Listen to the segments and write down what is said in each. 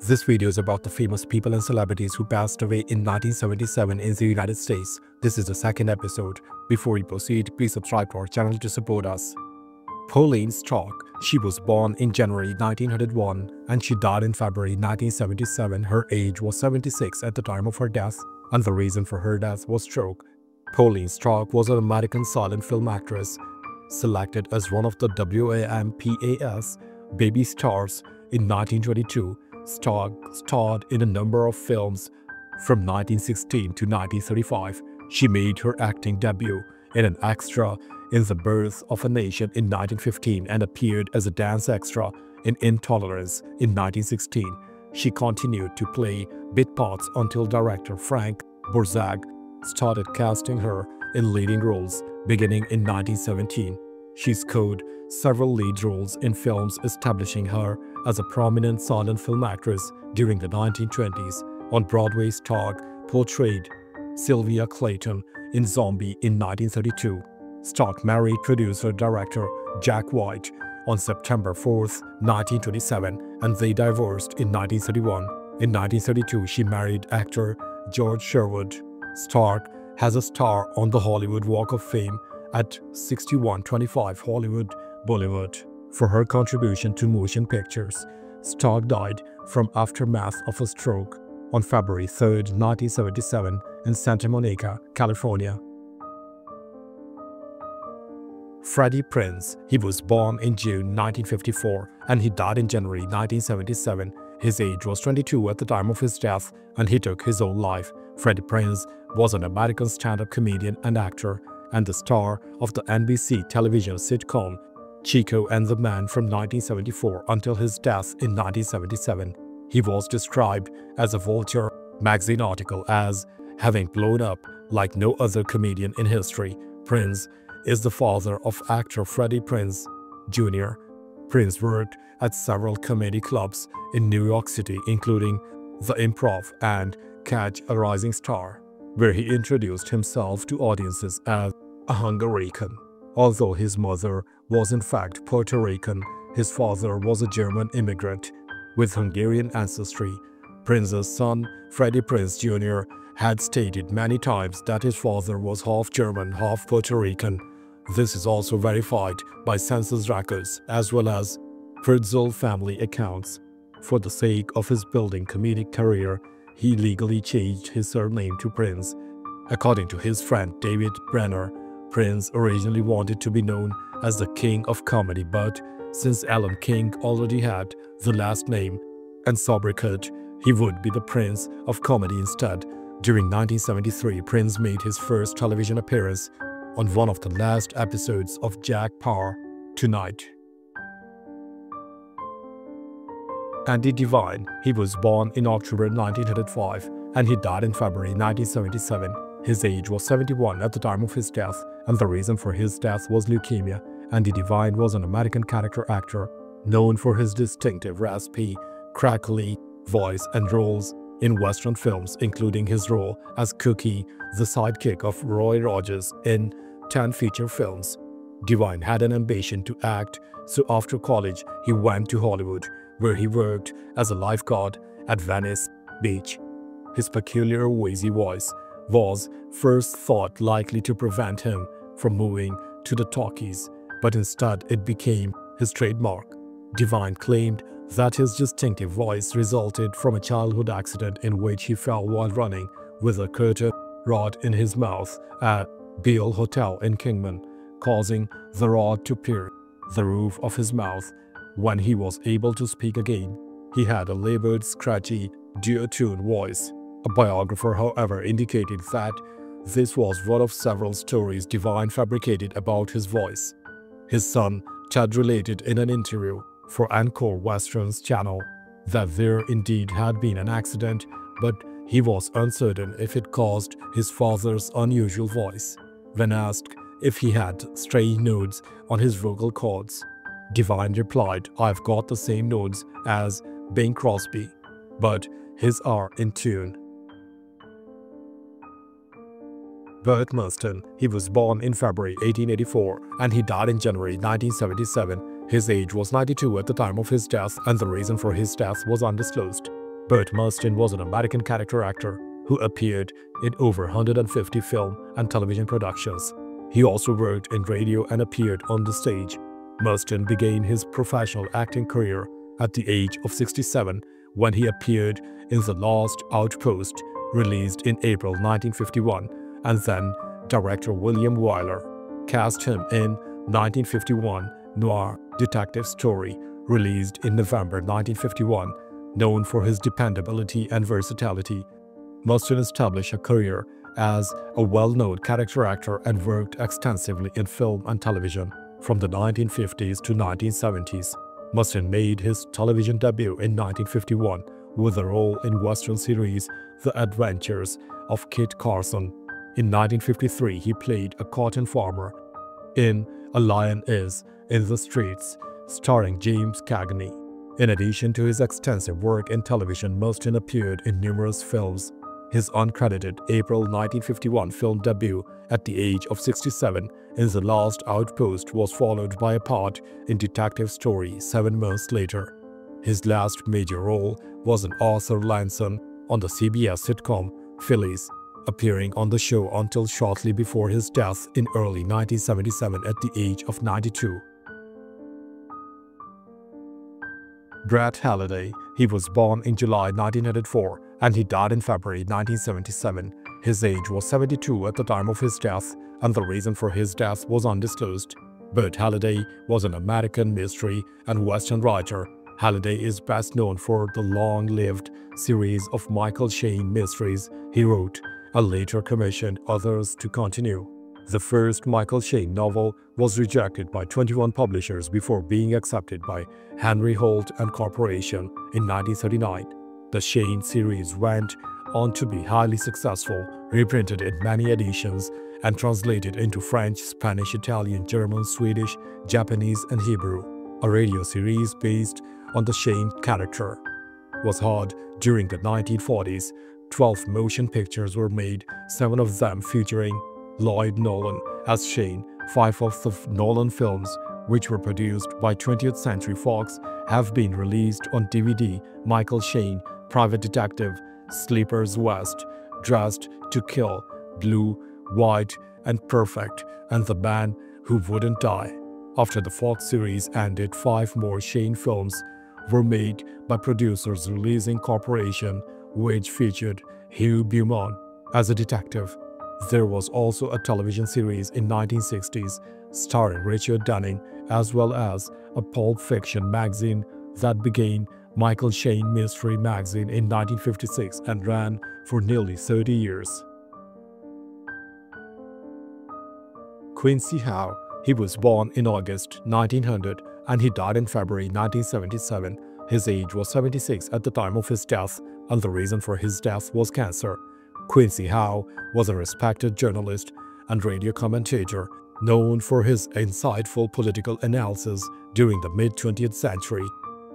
This video is about the famous people and celebrities who passed away in 1977 in the United States. This is the second episode. Before we proceed, please subscribe to our channel to support us. Pauline Stark. She was born in January 1901 and she died in February 1977. Her age was 76 at the time of her death, and the reason for her death was stroke. Pauline Stark was an American silent film actress, selected as one of the WAMPA's baby stars in 1922. Stark starred in a number of films from 1916 to 1935. She made her acting debut in an extra in The Birth of a Nation in 1915 and appeared as a dance extra in Intolerance in 1916. She continued to play bit parts until director Frank Borzag started casting her in leading roles beginning in 1917. She scored several lead roles in films, establishing her as a prominent silent film actress during the 1920s. On Broadway, Stark portrayed Sylvia Clayton in Zombie in 1932. Stark married producer-director Jack White on September 4, 1927, and they divorced in 1931. In 1932, she married actor George Sherwood. Stark has a star on the Hollywood Walk of Fame at 6125 Hollywood Boulevard for her contribution to motion pictures. Stark died from aftermath of a stroke on February 3, 1977 in Santa Monica, California. Freddie Prinze. He was born in June 1954 and he died in January 1977. His age was 22 at the time of his death and he took his own life. Freddie Prinze was an American stand-up comedian and actor and the star of the NBC television sitcom Chico and the Man from 1974 until his death in 1977. He was described as a Vulture magazine article as having blown up like no other comedian in history. Prinze is the father of actor Freddie Prinze Jr. Prinze worked at several comedy clubs in New York City, including The Improv and Catch a Rising Star, where he introduced himself to audiences as a Hungarian. Although his mother was in fact Puerto Rican, his father was a German immigrant with Hungarian ancestry. Prinze's son, Freddie Prinze Jr., had stated many times that his father was half German, half Puerto Rican. This is also verified by census records as well as Fritzl family accounts. For the sake of his building comedic career, he legally changed his surname to Prinze. According to his friend David Brenner, Prinze originally wanted to be known as the King of Comedy, but since Alan King already had the last name and sobriquet, he would be the Prince of Comedy instead. During 1973, Prinze made his first television appearance on one of the last episodes of Jack Paar Tonight. Andy Devine. He was born in October 1905 and he died in February 1977. His age was 71 at the time of his death, and the reason for his death was leukemia. Andy Devine was an American character actor known for his distinctive raspy, crackly voice and roles in Western films, including his role as Cookie, the sidekick of Roy Rogers in 10 feature films. Devine had an ambition to act, so after college he went to Hollywood, where he worked as a lifeguard at Venice Beach. His peculiar wheezy voice was first thought likely to prevent him from moving to the talkies, but instead it became his trademark. Devine claimed that his distinctive voice resulted from a childhood accident in which he fell while running with a curtain rod in his mouth at Beale Hotel in Kingman, causing the rod to pierce the roof of his mouth. When he was able to speak again, he had a labored, scratchy, dear-tuned voice. A biographer, however, indicated that this was one of several stories Devine fabricated about his voice. His son, Ted, related in an interview for Encore Western's channel that there indeed had been an accident, but he was uncertain if it caused his father's unusual voice. When asked if he had strange nodes on his vocal cords, Devine replied, "I've got the same nodes as Bing Crosby, but his are in tune." Burt Marston. He was born in February 1884 and he died in January 1977. His age was 92 at the time of his death and the reason for his death was undisclosed. Burt Marston was an American character actor who appeared in over 150 film and television productions. He also worked in radio and appeared on the stage. Marston began his professional acting career at the age of 67 when he appeared in The Last Outpost, released in April 1951, and then director William Wyler cast him in 1951 noir detective story, released in November 1951. Known for his dependability and versatility, Marston established a career as a well-known character actor and worked extensively in film and television from the 1950s to 1970s. Marston made his television debut in 1951 with a role in Western series The Adventures of Kit Carson. In 1953, he played a cotton farmer in A Lion Is in the Streets, starring James Cagney. In addition to his extensive work in television, Marston appeared in numerous films. His uncredited April 1951 film debut at the age of 67 in The Last Outpost was followed by a part in detective story 7 months later. His last major role was in Arthur Lanson on the CBS sitcom Phyllis, appearing on the show until shortly before his death in early 1977 at the age of 92. Brett Halliday. He was born in July 1904 and he died in February 1977. His age was 72 at the time of his death, and the reason for his death was undisclosed. Burt Halliday was an American mystery and Western writer. Halliday is best known for the long-lived series of Michael Shayne mysteries he wrote and later commissioned others to continue. The first Michael Shayne novel was rejected by 21 publishers before being accepted by Henry Holt and Corporation in 1939. The Shayne series went on to be highly successful, reprinted in many editions, and translated into French, Spanish, Italian, German, Swedish, Japanese, and Hebrew. A radio series based on the Shayne character was hard during the 1940s. 12 motion pictures were made, 7 of them featuring Lloyd Nolan as Shayne. 5 of the Nolan films, which were produced by 20th Century Fox, have been released on DVD. Michael Shayne, Private Detective, Sleepers West, Dressed to Kill, Blue, White, and Perfect, and The Man Who Wouldn't Die. After the Fox series ended, 5 more Shayne films were made by Producers Releasing Corporation, which featured Hugh Beaumont as a detective. There was also a television series in 1960s starring Richard Dunning, as well as a Pulp Fiction magazine that began Michael Shayne Mystery Magazine in 1956 and ran for nearly 30 years. Quincy Howe. He was born in August 1900 and he died in February 1977. His age was 76 at the time of his death, and the reason for his death was cancer. Quincy Howe was a respected journalist and radio commentator known for his insightful political analysis during the mid-20th century.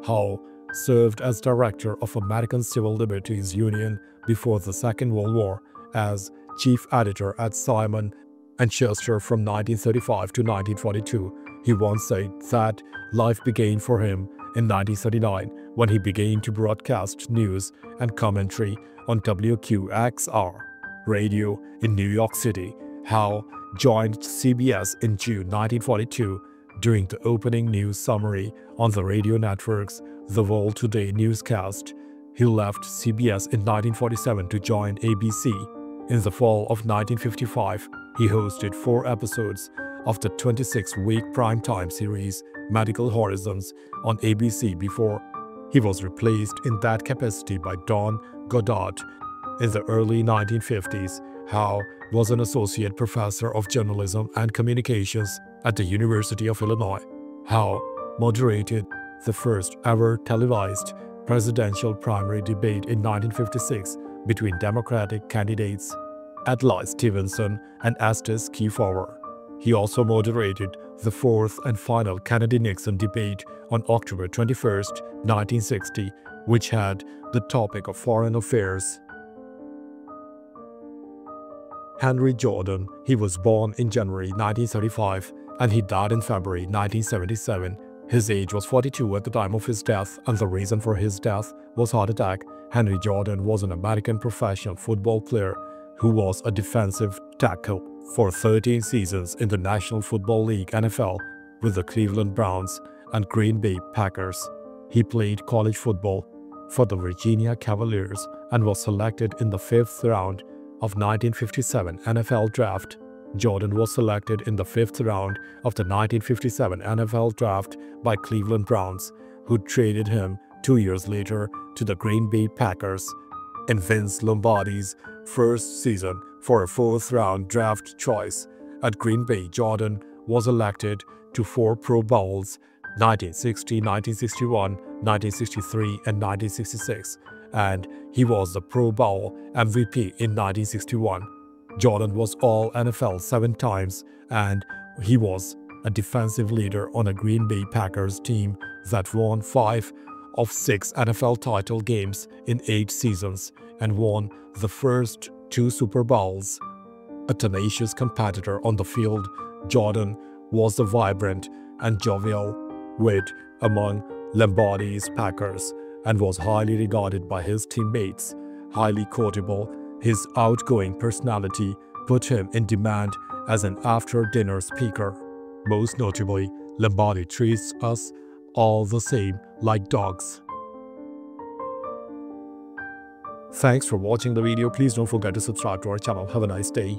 Howe served as director of American Civil Liberties Union before the Second World War, as chief editor at Simon & Schuster from 1935 to 1942. He once said that life began for him in 1939 when he began to broadcast news and commentary on WQXR radio in New York City. Howe joined CBS in June 1942 during the opening news summary on the radio network's The World Today newscast. He left CBS in 1947 to join ABC. In the fall of 1955, he hosted 4 episodes of the 26-week primetime series Medical Horizons on ABC before he was replaced in that capacity by Don Goddard. In the early 1950s, Howe was an associate professor of journalism and communications at the University of Illinois. Howe moderated the first ever televised presidential primary debate in 1956 between Democratic candidates Adlai Stevenson and Estes Kefauver. He also moderated the 4th and final Kennedy-Nixon debate on October 21, 1960, which had the topic of foreign affairs. Henry Jordan. He was born in January 1935 and he died in February 1977. His age was 42 at the time of his death, and the reason for his death was heart attack. Henry Jordan was an American professional football player who was a defensive tackle for 13 seasons in the National Football League (NFL) with the Cleveland Browns and Green Bay Packers. He played college football for the Virginia Cavaliers and was selected in the 5th round of 1957 NFL Draft. Jordan was selected in the 5th round of the 1957 NFL Draft by Cleveland Browns, who traded him 2 years later to the Green Bay Packers. In Vince Lombardi's first season for a 4th-round draft choice at Green Bay, Jordan was elected to 4 Pro Bowls: 1960, 1961, 1963, and 1966, and he was the Pro Bowl MVP in 1961. Jordan was All-NFL 7 times, and he was a defensive leader on a Green Bay Packers team that won 5 of 6 NFL title games in 8 seasons and won the first 2 Super Bowls. A tenacious competitor on the field, Jordan was the vibrant and jovial wit among Lombardi's Packers and was highly regarded by his teammates. Highly quotable, his outgoing personality put him in demand as an after-dinner speaker. Most notably, Lombardi treats us all the same like dogs. Thanks for watching the video. Please don't forget to subscribe to our channel. Have a nice day.